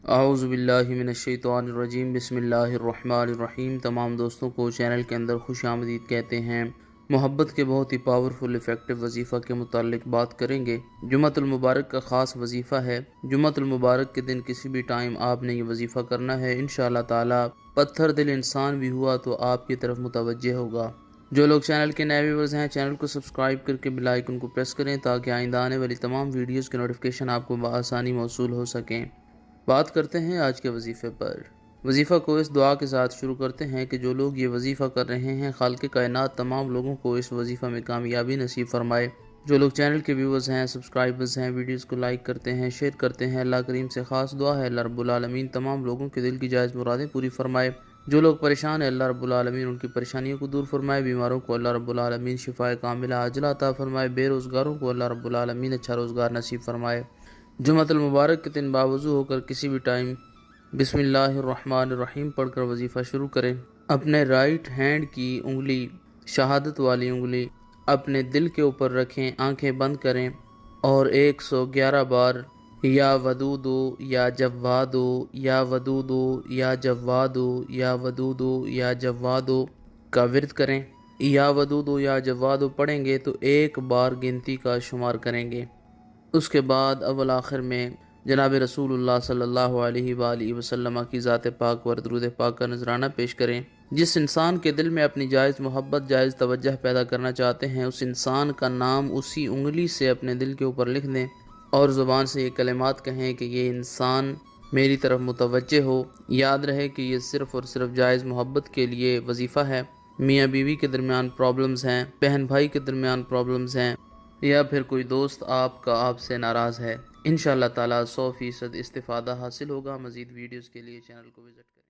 اعوذ باللہ من الشیطان الرجیم، بسم اللہ الرحمن الرحیم۔ تمام دوستوں کو چینل کے اندر خوش آمدید کہتے ہیں۔ محبت کے بہت ہی پاورفل افیکٹو وظیفہ کے متعلق بات کریں گے۔ جمعہ المبارک کا خاص وظیفہ ہے۔ جمعہ المبارک کے دن کسی بھی ٹائم آپ نے یہ وظیفہ کرنا ہے، انشاءاللہ تعالی پتھر دل انسان بھی ہوا تو آپ کی طرف متوجہ ہوگا۔ جو لوگ چینل کے نئے ویورز ہیں، چینل کو سبسکرائب کر کے بیل آئیکن کو پریس کریں تاکہ آئندہ آنے والی تمام ویڈیوز کے نوٹیفیکیشن آپ کو بآسانی موصول ہو سکیں۔ بات کرتے ہیں آج کے وظیفے پر۔ وظیفہ کو اس دعا کے ساتھ شروع کرتے ہیں کہ جو لوگ یہ وظیفہ کر رہے ہیں، خالق کائنات تمام لوگوں کو اس وظیفہ میں کامیابی نصیب فرمائے۔ جو لوگ چینل کے ویورز ہیں، سبسکرائبرز ہیں، ویڈیوز کو لائک کرتے ہیں، شیئر کرتے ہیں، اللہ کریم سے خاص دعا ہے اللہ رب العالمین تمام لوگوں کے دل کی جائز مرادیں پوری فرمائے۔ جو لوگ پریشان ہیں، اللہ رب العالمین ان کی پریشانیوں کو دور فرمائے۔ بیماروں کو اللہ رب العالمین شفائے کاملہ عاجلہ عطا فرمائے۔ بے روزگاروں کو اللہ رب العالمین اچھا روزگار نصیب فرمائے۔ جمعہ المبارک کے دن باوضو ہو کر کسی بھی ٹائم بسم اللہ الرحمن الرحیم پڑھ کر وظیفہ شروع کریں۔ اپنے رائٹ ہینڈ کی انگلی، شہادت والی انگلی، اپنے دل کے اوپر رکھیں، آنکھیں بند کریں اور 111 بار یا ودودو یا جوادو یا ودودو یا جوادو یا ودودو یا جوادو کا ورد کریں۔ یا ودودو یا جوادو پڑھیں گے تو 1 بار گنتی کا شمار کریں گے۔ اس کے بعد اول آخر میں جناب رسول اللہ صلی اللہ علیہ وآلہ وسلم کی ذات پاک پر درود پاک کا نذرانہ پیش کریں۔ جس انسان کے دل میں اپنی جائز محبت، جائز توجہ پیدا کرنا چاہتے ہیں، اس انسان کا نام اسی انگلی سے اپنے دل کے اوپر لکھ دیں اور زبان سے یہ کلمات کہیں کہ یہ انسان میری طرف متوجہ ہو۔ یاد رہے کہ یہ صرف اور صرف جائز محبت کے لیے وظیفہ ہے۔ میاں بیوی کے درمیان پرابلمز ہیں، بہن بھائی کے درمیان پرابلمز ہیں، یا پھر کوئی دوست آپ سے ناراض ہے، انشاءاللہ تعالی 100% استفادہ حاصل ہوگا۔ مزید ویڈیوز کے لیے چینل کو وزٹ کریں۔